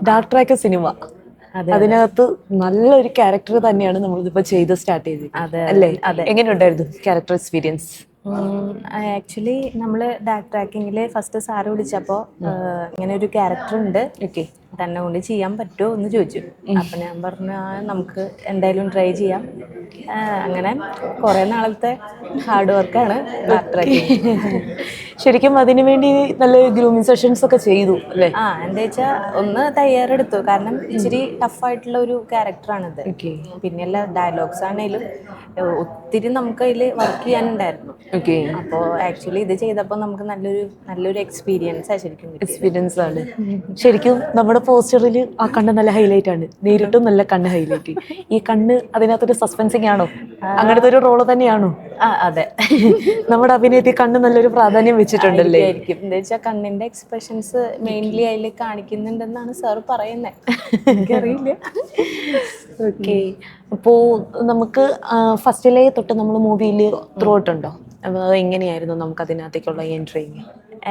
Dark track cinema, അതിനകത്ത് നല്ലൊരു character തന്നെയാണ് നമ്മളിതിപ്പോ ചെയ്ത് സ്റ്റാർട്ട് ചെയ്തത് അല്ലേ? എങ്ങനെയുണ്ടായിരുന്നു ക്യാരക്ടർ എക്സ്പീരിയൻസ്? ആക്ച്വലി നമ്മൾ ഡാർക്ക് ട്രാക്കിങ്ങിൽ ഫസ്റ്റ് സാറ് വിളിച്ചപ്പോൾ ഇങ്ങനെ ഒരു ക്യാരക്ടർ ഉണ്ട്, ഓക്കെ, തന്നെ കൊണ്ട് ചെയ്യാൻ പറ്റുമോ എന്ന് ചോദിച്ചു. അപ്പം ഞാൻ പറഞ്ഞു നമുക്ക് എന്തായാലും ട്രൈ ചെയ്യാം. അങ്ങനെ കുറേ നാളത്തെ ഹാർഡ് വർക്കാണ് ഡാർക്ക് ട്രാക്കിങ്. ശരിക്കും അതിനു വേണ്ടി നല്ല ഗ്രൂമിങ് സെഷൻസ് ഒക്കെ ചെയ്തു അല്ലേ? എന്താ വെച്ചാൽ ഒന്ന് തയ്യാറെടുത്തു, കാരണം ഇച്ചിരി ടഫായിട്ടുള്ള ഒരു ക്യാരക്ടറാണിത്. പിന്നെയല്ല ഡയലോഗ്സ് ആണെങ്കിലും ഒത്തിരി നമുക്ക് അതിൽ വർക്ക് ചെയ്യാനുണ്ടായിരുന്നു. അപ്പോൾ ആക്ച്വലി ഇത് ചെയ്തപ്പോൾ നമുക്ക് നല്ലൊരു എക്സ്പീരിയൻസ് ശരിക്കും എക്സ്പീരിയൻസ് ആണ്. ശരിക്കും നമ്മുടെ പോസ്റ്ററിൽ ആ കണ്ണ് നല്ല ഹൈലൈറ്റ് ആണ്, നേരിട്ടും നല്ല കണ്ണ് ഹൈലൈറ്റ്. ഈ കണ്ണ് അതിനകത്തൊരു സസ്പെൻസിങ് ആണോ, അങ്ങനത്തെ ഒരു റോള് തന്നെയാണോ? അതെ, നമ്മുടെ അഭിനയത്തിൽ കണ്ണ് നല്ലൊരു പ്രാധാന്യം വെച്ചിട്ടുണ്ടല്ലേ? എന്താ വെച്ചാൽ കണ്ണിന്റെ എക്സ്പ്രഷൻസ് മെയിൻലി അതിൽ കാണിക്കുന്നുണ്ടെന്നാണ് സാർ പറയുന്നത്, എനിക്കറിയില്ല. ഓക്കെ, അപ്പോൾ നമുക്ക് ഫസ്റ്റിലേ തൊട്ട് നമ്മൾ മൂവിയിൽ ത്രൂ ഔട്ടുണ്ടോ? എങ്ങനെയായിരുന്നു നമുക്ക് അതിനകത്തേക്കുള്ള എൻട്രി?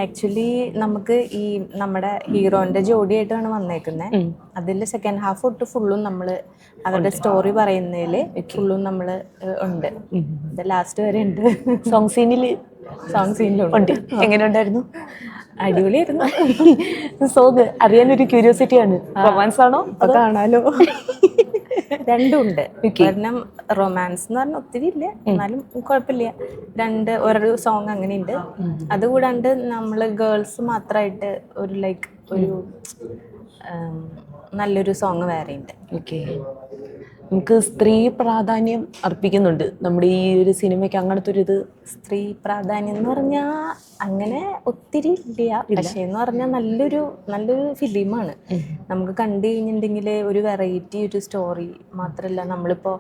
ആക്ച്വലി നമുക്ക് ഈ നമ്മുടെ ഹീറോന്റെ ജോഡിയായിട്ടാണ് വന്നേക്കുന്നത്. അതിൽ സെക്കൻഡ് ഹാഫ് തൊട്ട് ഫുള്ളും നമ്മൾ അവരുടെ സ്റ്റോറി പറയുന്നതിൽ ഫുള്ളും നമ്മൾ ഉണ്ട്. ലാസ്റ്റ് വരെ ഉണ്ട്. സോങ് സീനിലും ഉണ്ട്. എങ്ങനെ ഉണ്ടായിരുന്നു? അടിപൊളിയായിരുന്നു. സോങ് അറിയാനൊരു ക്യൂരിയോസിറ്റി ആണ്. റൊമാൻസ് ആണോ അത് കാണാലോ? രണ്ടും ഉണ്ട്. കാരണം റൊമാൻസ് എന്ന് പറഞ്ഞാൽ ഒത്തിരി ഇല്ല, എന്നാലും കുഴപ്പമില്ല. ഒരു സോങ് അങ്ങനെ ഉണ്ട്. അതുകൂടാണ്ട് നമ്മൾ ഗേൾസ് മാത്രമായിട്ട് ഒരു നല്ലൊരു സോങ് വേറെ ഉണ്ട്. ഓക്കെ, നമുക്ക് സ്ത്രീ പ്രാധാന്യം അർപ്പിക്കുന്നുണ്ട് നമ്മുടെ ഈ ഒരു സിനിമയ്ക്ക്. അങ്ങനത്തെ ഒരു ഇത് സ്ത്രീ പ്രാധാന്യം എന്ന് പറഞ്ഞാൽ അങ്ങനെ ഒത്തിരി ഇല്ല, പക്ഷേ എന്ന് പറഞ്ഞാൽ നല്ലൊരു ഫിലിമാണ്. നമുക്ക് കണ്ടു കഴിഞ്ഞിട്ടുണ്ടെങ്കിൽ ഒരു വെറൈറ്റി ഒരു സ്റ്റോറി മാത്രമല്ല, നമ്മളിപ്പോൾ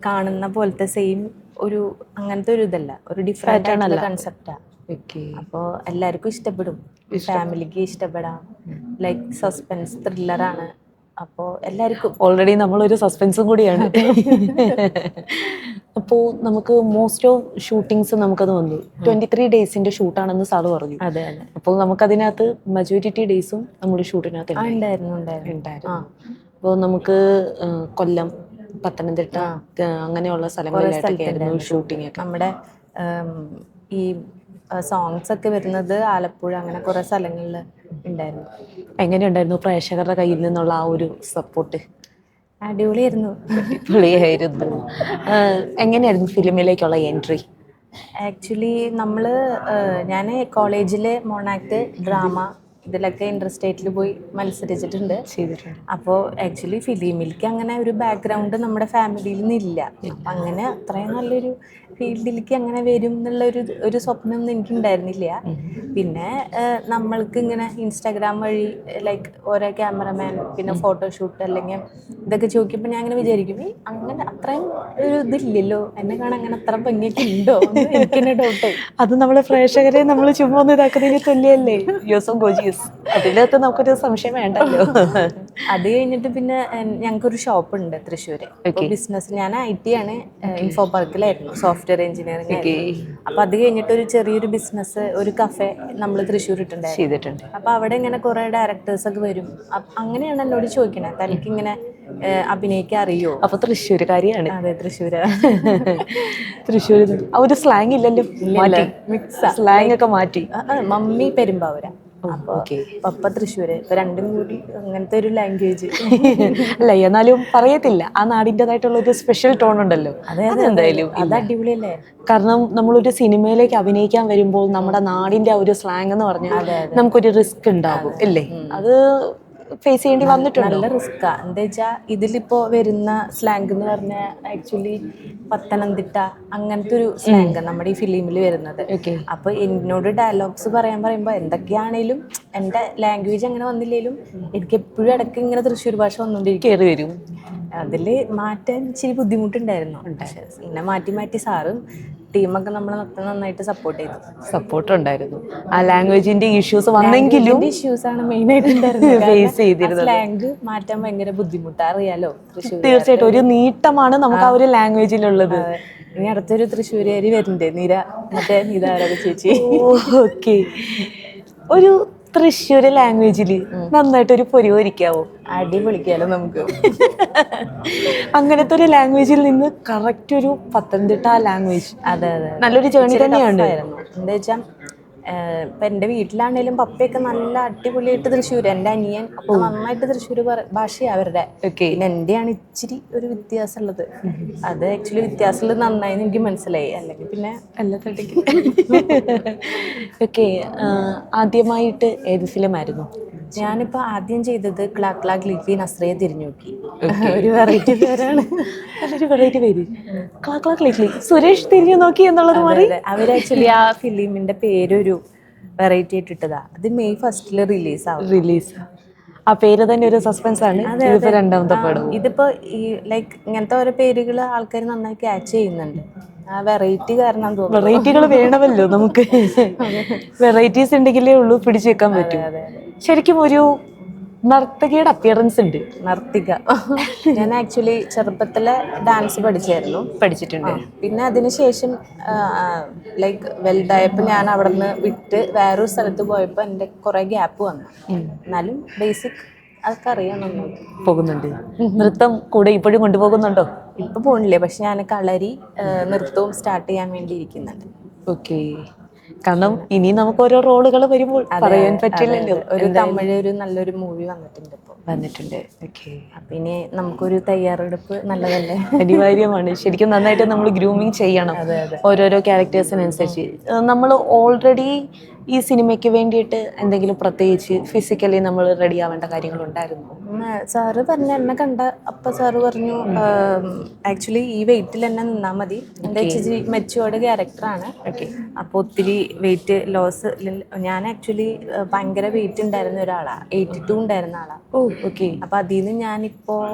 കാണുന്ന പോലത്തെ സെയിം ഒരു അങ്ങനത്തെ ഒരു ഇതല്ല, ഒരു ഡിഫറെൻ്റ് ആയിട്ടുള്ള കൺസെപ്റ്റാണ്. അപ്പോൾ എല്ലാവർക്കും ഇഷ്ടപ്പെടും, ഫാമിലിക്ക് ഇഷ്ടപ്പെടാം. സസ്പെൻസ് ത്രില്ലറാണ്. അപ്പോൾ എല്ലാവർക്കും ഓൾറെഡി നമ്മളൊരു സസ്പെൻസും കൂടിയാണ്. അപ്പോൾ നമുക്ക് മോസ്റ്റ് ഓഫ് ഷൂട്ടിങ്സ് നമുക്കത് വന്നു 23 ഡേയ്സിന്റെ ഷൂട്ടാണെന്ന് സാറ് പറഞ്ഞു. അതെ. അപ്പോൾ നമുക്കതിനകത്ത് മെജോറിറ്റി ഡേയ്സും നമ്മുടെ ഷൂട്ടിനകത്ത് ഉണ്ടായിരുന്നു. അപ്പോൾ നമുക്ക് കൊല്ലം, പത്തനംതിട്ട അങ്ങനെയുള്ള സ്ഥലങ്ങളിലായിട്ടൊക്കെയായിരുന്നു ഷൂട്ടിംഗ് ഒക്കെ. നമ്മുടെ ഈ സോങ്സ് ഒക്കെ വരുന്നത് ആലപ്പുഴ, അങ്ങനെ കുറേ സ്ഥലങ്ങളിൽ ഉണ്ടായിരുന്നു. എങ്ങനെയുണ്ടായിരുന്നു പ്രേക്ഷകരുടെ കയ്യിൽ നിന്നുള്ള ആ ഒരു സപ്പോർട്ട്? അടിപൊളിയായിരുന്നു. എങ്ങനെയായിരുന്നു ഫിലിമിലേക്കുള്ള എൻട്രി? ആക്ച്വലി ഞാൻ കോളേജിൽ മോണാക്ട്, ഡ്രാമ ഇതിലൊക്കെ ഇൻട്രസ്റ്റേറ്റിൽ പോയി മത്സരിച്ചിട്ടുണ്ട്. അപ്പോൾ ആക്ച്വലി ഫിലിമിലേക്ക് അങ്ങനെ ഒരു ബാക്ക്ഗ്രൗണ്ട് നമ്മുടെ ഫാമിലിയിൽ നിന്നില്ല. അപ്പം അങ്ങനെ അത്രയും നല്ലൊരു ഫീൽഡിലേക്ക് അങ്ങനെ വരും എന്നുള്ള ഒരു സ്വപ്നമൊന്നും എനിക്കുണ്ടായിരുന്നില്ല. പിന്നെ നമ്മൾക്ക് ഇങ്ങനെ ഇൻസ്റ്റാഗ്രാം വഴി ഓരോ ക്യാമറമാൻ, പിന്നെ ഫോട്ടോഷൂട്ട് അല്ലെങ്കിൽ ഇതൊക്കെ ചോദിക്കുമ്പോൾ ഞാൻ അങ്ങനെ വിചാരിക്കും, അങ്ങനെ അത്രയും ഒരു ഇതില്ലല്ലോ, എന്നെ കാണാൻ അങ്ങനെ അത്ര ഭംഗിയൊക്കെ ഉണ്ടോ എന്ന് എനിക്ക് തന്നെ ഡൗട്ടായി. അത് നമ്മളെ പ്രേക്ഷകരെ നമ്മൾ ചുമ്മാ ഒന്ന് ഇതാക്കുന്നതിന് തുല്യല്ലേ? അതിനകത്ത് നമുക്കൊരു സംശയം വേണ്ടല്ലോ. അത് കഴിഞ്ഞിട്ട് പിന്നെ ഞങ്ങൾക്കൊരു ഷോപ്പ് ഉണ്ട് തൃശ്ശൂര്. ബിസിനസ്, ഞാൻ IT ആണ്, ഇൻഫോ പാർക്കിലായിരുന്നു, സോഫ്റ്റ്വെയർ എഞ്ചിനീയറിംഗ്. അപ്പൊ അത് കഴിഞ്ഞിട്ട് ഒരു ചെറിയൊരു ബിസിനസ്, ഒരു കഫേ നമ്മൾ തൃശ്ശൂർ ചെയ്തിട്ടുണ്ട്. അപ്പൊ അവിടെ ഇങ്ങനെ കുറെ ഡയറക്ടേഴ്സ് ഒക്കെ വരും. അങ്ങനെയാണ് എന്നോട് ചോദിക്കണേ, തനിക്ക് ഇങ്ങനെ അഭിനയിക്കാൻ അറിയോ? അപ്പൊ തൃശ്ശൂരുകാരിയാണ്. അതെ, തൃശ്ശൂര്. ആ ഒരു സ്ലാങ് ഇല്ലല്ലോ, സ്ലാങ് ഒക്കെ മാറ്റി. മമ്മി പെരുമ്പാവൂരാ, അപ്പൊ പപ്പ തൃശ്ശൂര്. ഇപ്പൊ രണ്ടും കൂടി അങ്ങനത്തെ ഒരു ലാംഗ്വേജ് അല്ല, എന്നാലും പറയത്തില്ല, ആ നാടിൻ്റെതായിട്ടുള്ള ഒരു സ്പെഷ്യൽ ടോൺ ഉണ്ടല്ലോ. അതെന്തായാലും അത് അടിപൊളിയല്ലേ? കാരണം നമ്മളൊരു സിനിമയിലേക്ക് അഭിനയിക്കാൻ വരുമ്പോൾ നമ്മുടെ നാടിന്റെ ആ ഒരു സ്ലാങ് എന്ന് പറഞ്ഞാൽ നമുക്കൊരു റിസ്ക് ഉണ്ടാകും അല്ലേ? അത് ഫേസ് ചെയ്യേണ്ടി വന്നിട്ടുണ്ട്. നല്ല റിസ്ക്കാ. എന്താ വെച്ചാൽ ഇതിലിപ്പോ വരുന്ന സ്ലാങ് എന്ന് പറഞ്ഞാൽ ആക്ച്വലി പത്തനംതിട്ട അങ്ങനത്തെ ഒരു സ്ലാങ് നമ്മുടെ ഈ ഫിലിമിൽ വരുന്നത്. അപ്പൊ എന്നോട് ഡയലോഗ്സ് പറയുമ്പോൾ എന്തൊക്കെയാണേലും എൻ്റെ ലാംഗ്വേജ് അങ്ങനെ വന്നില്ലേലും എനിക്ക് എപ്പോഴും ഇടയ്ക്ക് ഇങ്ങനെ തൃശ്ശൂർ ഭാഷ വന്നുകൊണ്ടിരിക്കും വരും. അതിൽ മാറ്റാൻ ഇച്ചിരി ബുദ്ധിമുട്ടുണ്ടായിരുന്നു. പക്ഷെ ഇങ്ങനെ മാറ്റി സാറും ടീമൊക്കെ നമ്മളെ നന്നായിട്ട് സപ്പോർട്ട് ഉണ്ടായിരുന്നു. ആ ലാംഗ്വേജിന്റെ ഇഷ്യൂസ് വന്നെങ്കിലും ഇഷ്യൂസാണ് മെയിനായിട്ട് സ്ലാങ് മാറ്റാൻ ഭയങ്കര ബുദ്ധിമുട്ടാണ്, അറിയാലോ. തീർച്ചയായിട്ടും ഒരു നീട്ടമാണ് നമുക്ക് ആ ഒരു ലാംഗ്വേജിലുള്ളത്. ഇനി അടുത്തൊരു തൃശ്ശൂരുകാരി വരുന്നുണ്ട്, നിര, മറ്റേ ചേച്ചി. ഓക്കെ, ഒരു തൃശ്ശൂര് ലാംഗ്വേജില് നന്നായിട്ടൊരു പൊരി പൊരിക്കാവോ? അടിപൊളിക്കാലോ നമുക്ക്. അങ്ങനത്തെ ഒരു ലാംഗ്വേജിൽ നിന്ന് കറക്റ്റ് ഒരു പത്തനംതിട്ട ലാംഗ്വേജ്. അതെ അതെ, നല്ലൊരു ജേർണി തന്നെയാണ്. എന്താ വെച്ചാൽ ഇപ്പം എൻ്റെ വീട്ടിലാണേലും പപ്പയൊക്കെ നല്ല അടിപൊളിയായിട്ട് തൃശ്ശൂർ, എൻ്റെ അനിയൻ ഒക്കെ നന്നായിട്ട് തൃശ്ശൂർ ഭാഷയാണ് അവരുടെ. പിന്നെ എൻ്റെയാണ് ഇച്ചിരി ഒരു വ്യത്യാസമുള്ളത്. അത് ആക്ച്വലി വ്യത്യാസമുള്ളത് നന്നായി എനിക്ക് മനസ്സിലായി, അല്ലെങ്കിൽ പിന്നെ എല്ലാ തട്ടിക്കും. ഓക്കെ, ആദ്യമായിട്ട് ഏത് ഫിലിം ആയിരുന്നു? ഞാനിപ്പോൾ ആദ്യം ചെയ്തത് ക്ലാ ക്ലാ ഗ്ലിഗ്ലി നസ്രിയെ തിരിഞ്ഞു നോക്കി. ഒരു വെറൈറ്റി പേരാണ്, നല്ലൊരു വെറൈറ്റി പേര്. ക്ലാ ക്ലാ ഗ്ലിഗ്ലി, സുരേഷ് തിരിഞ്ഞു നോക്കി എന്നുള്ളത് മാറി. അവർ ആക്ച്വലി ആ ഫിലിമിന്റെ പേരൊരു വെറൈറ്റി ആയിട്ടിട്ടതാ. അത് മെയ് 1 റിലീസ്. ആ പേര് തന്നെ ഒരു സസ്പെൻസ് ആണ്. ഇതിപ്പോ രണ്ടാമത്തെ പടം. ഇതിപ്പോ ഈ ലൈക്ക് ഇങ്ങനത്തെ ഓരോ പേരുകൾ ആൾക്കാർ നന്നായി ക്യാച്ച് ചെയ്യുന്നുണ്ട്. ആ വെറൈറ്റി കാരണം തോന്നുന്നു. വെറൈറ്റികൾ വേണമല്ലോ നമുക്ക്. വെറൈറ്റീസ് ഉണ്ടെങ്കിലേ ഉള്ളൂ പിടിച്ചു വെക്കാൻ പറ്റും. ശരിക്കും ഒരു നർത്തകിയുടെ അപ്പിയറൻസ് ഉണ്ട്. നർത്തിക. ഞാൻ ആക്ച്വലി ചെറുപ്പത്തിലെ ഡാൻസ് പഠിച്ചിട്ടുണ്ട്. പിന്നെ അതിനുശേഷം ലൈക്ക് വലുതായപ്പോൾ ഞാൻ അവിടെ നിന്ന് വിട്ട് വേറൊരു സ്ഥലത്ത് പോയപ്പോൾ എൻ്റെ കുറേ ഗ്യാപ്പ് വന്നു. എന്നാലും ബേസിക് അതൊക്കെ അറിയാൻ പോകുന്നുണ്ട്. നൃത്തം കൂടെ ഇപ്പോഴും കൊണ്ടുപോകുന്നുണ്ടോ? ഇപ്പൊ പോണില്ലേ, പക്ഷെ ഞാൻ കളരി നൃത്തവും സ്റ്റാർട്ട് ചെയ്യാൻ വേണ്ടി ഇരിക്കുന്നുണ്ട്. ഓക്കെ, കാരണം ഇനി നമുക്ക് ഓരോ റോളുകൾ വരുമ്പോൾ പറയാൻ പറ്റില്ലല്ലോ. ഒരു തമിഴ് ഒരു നല്ലൊരു മൂവി വന്നിട്ടുണ്ട്. ഓക്കെ, അപ്പൊ ഇനി നമുക്കൊരു തയ്യാറെടുപ്പ് നല്ലതല്ലേ, അനിവാര്യമാണ്. ശരിക്കും നന്നായിട്ട് നമ്മൾ ഗ്രൂമിങ് ചെയ്യണം ഓരോരോ ക്യാരക്ടേഴ്സിനനുസരിച്ച്. നമ്മൾ ഓൾറെഡി ഈ സിനിമയ്ക്ക് വേണ്ടിയിട്ട് എന്തെങ്കിലും പ്രത്യേകിച്ച് ഫിസിക്കലി നമ്മൾ റെഡി ആവേണ്ട കാര്യങ്ങളുണ്ടായിരുന്നു? സാറ് പറഞ്ഞ എന്നെ കണ്ട അപ്പൊ സാറ് പറഞ്ഞു ആക്ച്വലി ഈ വെയിറ്റിൽ തന്നെ നിന്നാൽ മതി. എൻ്റെ ഇച്ചിരി മെച്ചുവേർഡ് ക്യാരക്ടറാണ്. അപ്പോൾ ഒത്തിരി വെയിറ്റ് ലോസ്. ഞാൻ ആക്ച്വലി ഭയങ്കര വെയിറ്റ് ഉണ്ടായിരുന്ന ഒരാളാണ്, 82 ഉണ്ടായിരുന്ന ആളാണ്. അപ്പോൾ അതിൽ നിന്ന് ഞാനിപ്പോൾ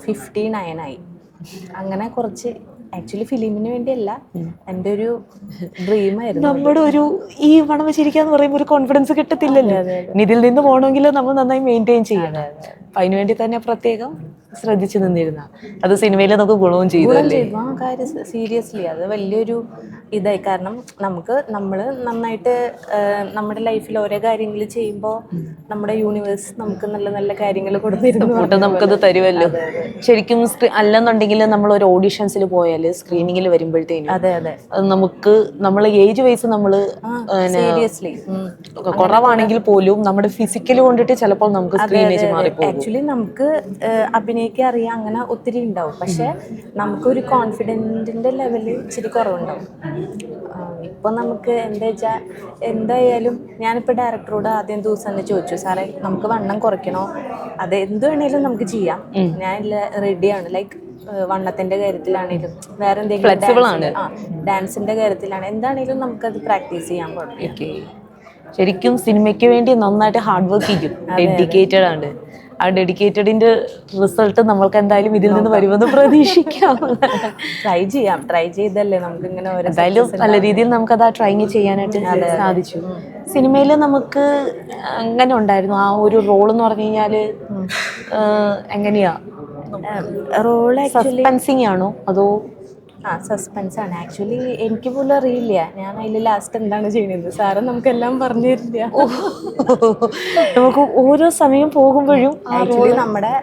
59 ആയി. അങ്ങനെ കുറച്ച് ആക്ച്വലി ഫിലിമിന് വേണ്ടിയല്ല, എൻ്റെ ഒരു ഡ്രീമായിരുന്നു. നമ്മുടെ ഒരു ഈ വണ്ണം വെച്ചിരിക്കാന്ന് പറയുമ്പോൾ ഒരു കോൺഫിഡൻസ് കിട്ടത്തില്ലല്ലോ. ഇതിൽ നിന്ന് പോകണമെങ്കിൽ നമ്മൾ നന്നായി മെയിൻറ്റെയിൻ ചെയ്യണം. അപ്പം അതിനു വേണ്ടി തന്നെ പ്രത്യേകം ശ്രദ്ധിച്ചു നിന്നിരുന്ന അത് സിനിമയിൽ നമുക്ക് ഗുണവും ചെയ്തു. ആ കാര്യം സീരിയസ്ലി അത് വലിയൊരു ഇതായി. കാരണം നമ്മൾ നന്നായിട്ട് നമ്മുടെ ലൈഫിൽ ഓരോ കാര്യങ്ങൾ ചെയ്യുമ്പോൾ നമ്മുടെ യൂണിവേഴ്സ് നമുക്ക് നല്ല നല്ല കാര്യങ്ങൾ കൊടുത്തിരുന്നു, നമുക്കത് തരുമല്ലോ. ശരിക്കും അല്ലെന്നുണ്ടെങ്കിൽ നമ്മൾ ഒരു ഓഡിഷൻസിൽ പോയാൽ സ്ക്രീനിങ്ങിൽ വരുമ്പോഴത്തേനും നമുക്ക് നമ്മളെ ഏജ് വൈസ് നമ്മൾ സീരിയസ്ലി കുറവാണെങ്കിൽ പോലും നമ്മുടെ ഫിസിക്കലി കൊണ്ടിട്ട് ചിലപ്പോൾ നമുക്ക് സ്ക്രീനേജ് മാറിപ്പോകും. ആക്ച്വലി നമുക്ക് അഭിനയിക്കാൻ അറിയാം, അങ്ങനെ ഒത്തിരി ഉണ്ടാവും. പക്ഷെ നമുക്കൊരു കോൺഫിഡൻറ്റിൻ്റെ ലെവല് ഇച്ചിരി കുറവുണ്ടാവും. ഇപ്പം നമുക്ക് എന്താ വെച്ചാൽ എന്തായാലും ഞാനിപ്പോൾ ഡയറക്ടറോട് ആദ്യം ദിവസം തന്നെ ചോദിച്ചു, സാറേ നമുക്ക് വണ്ണം കുറയ്ക്കണോ, അത് എന്ത് വേണേലും നമുക്ക് ചെയ്യാം, ഞാൻ റെഡിയാണ്. ലൈക്ക് വണ്ണത്തിന്റെ കാര്യത്തിലാണേലും വേറെ എന്തെങ്കിലും ഡാൻസിന്റെ കാര്യത്തിലാണ് എന്താണേലും നമുക്കത് പ്രാക്ടീസ് ചെയ്യാൻ പറ്റും. ശരിക്കും സിനിമയ്ക്ക് വേണ്ടി നന്നായിട്ട് ഹാർഡ് വർക്ക് ചെയ്യും, ഡെഡിക്കേറ്റഡ് ആണ്. ആ ഡെഡിക്കേറ്റഡിന്റെ റിസൾട്ട് നമ്മൾക്ക് എന്തായാലും ഇതിൽ നിന്ന് വരുമെന്ന് പ്രതീക്ഷിക്കാം. ട്രൈ ചെയ്തല്ലേ നമുക്ക് ഇങ്ങനെ എന്തായാലും നല്ല രീതിയിൽ നമുക്കത് ആ ട്രൈ ചെയ്യാനായിട്ട് സാധിച്ചു. സിനിമയിൽ നമുക്ക് എങ്ങനെ ഉണ്ടായിരുന്നു ആ ഒരു റോൾ എന്ന് പറഞ്ഞു കഴിഞ്ഞാല്? എങ്ങനെയാ റോൾ? സസ്പെൻസിങ് ആണോ അതോ? സസ്പെൻസ് ആണ് ആക്ച്വലി. എനിക്ക് പോലും അറിയില്ല ഞാൻ അതിൽ ലാസ്റ്റ് എന്താണ് ചെയ്യുന്നത്. സാറ് നമുക്കെല്ലാം പറഞ്ഞു തരില്ല. നമുക്ക് ഓരോ സമയം പോകുമ്പോഴും ആക്ച്വലി നമ്മുടെ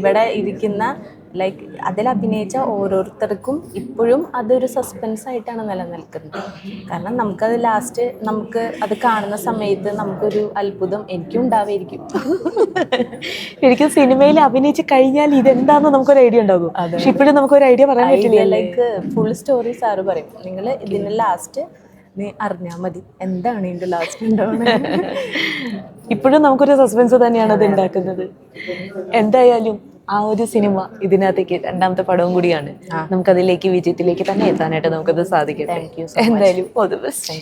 ഇവിടെ ഇരിക്കുന്ന ലൈക്ക് അതിൽ അഭിനയിച്ച ഓരോരുത്തർക്കും ഇപ്പോഴും അതൊരു സസ്പെൻസ് ആയിട്ടാണ് നിലനിൽക്കുന്നത്. കാരണം നമുക്കത് ലാസ്റ്റ് നമുക്ക് അത് കാണുന്ന സമയത്ത് നമുക്കൊരു അത്ഭുതം എനിക്കും ഉണ്ടാവുമായിരിക്കും. ശരിക്കും സിനിമയിൽ അഭിനയിച്ച് കഴിഞ്ഞാൽ ഇതെന്താന്ന് നമുക്കൊരു ഐഡിയ ഉണ്ടാകും. പക്ഷെ ഇപ്പോഴും നമുക്കൊരു ഐഡിയ പറയാൻ പറ്റില്ല. ലൈക്ക് ഫുൾ സ്റ്റോറി സാറ് പറയും, നിങ്ങൾ ഇതിന് ലാസ്റ്റ് നീ അറിഞ്ഞാൽ മതി എന്താണ് ഇതിൻ്റെ ലാസ്റ്റ് ഉണ്ടാവുന്നത്. ഇപ്പോഴും നമുക്കൊരു സസ്പെൻസ് തന്നെയാണ് അത് ഉണ്ടാക്കുന്നത്. എന്തായാലും ആ ഒരു സിനിമ ഇതിനകത്തേക്ക് രണ്ടാമത്തെ പടവും കൂടിയാണ്. നമുക്കതിലേക്ക് വിജയത്തിലേക്ക് തന്നെ എത്താനായിട്ട് നമുക്കത് സാധിക്കട്ടെ. Thank you. എന്തായാലും ഓൾ ദി ബെസ്റ്റ്.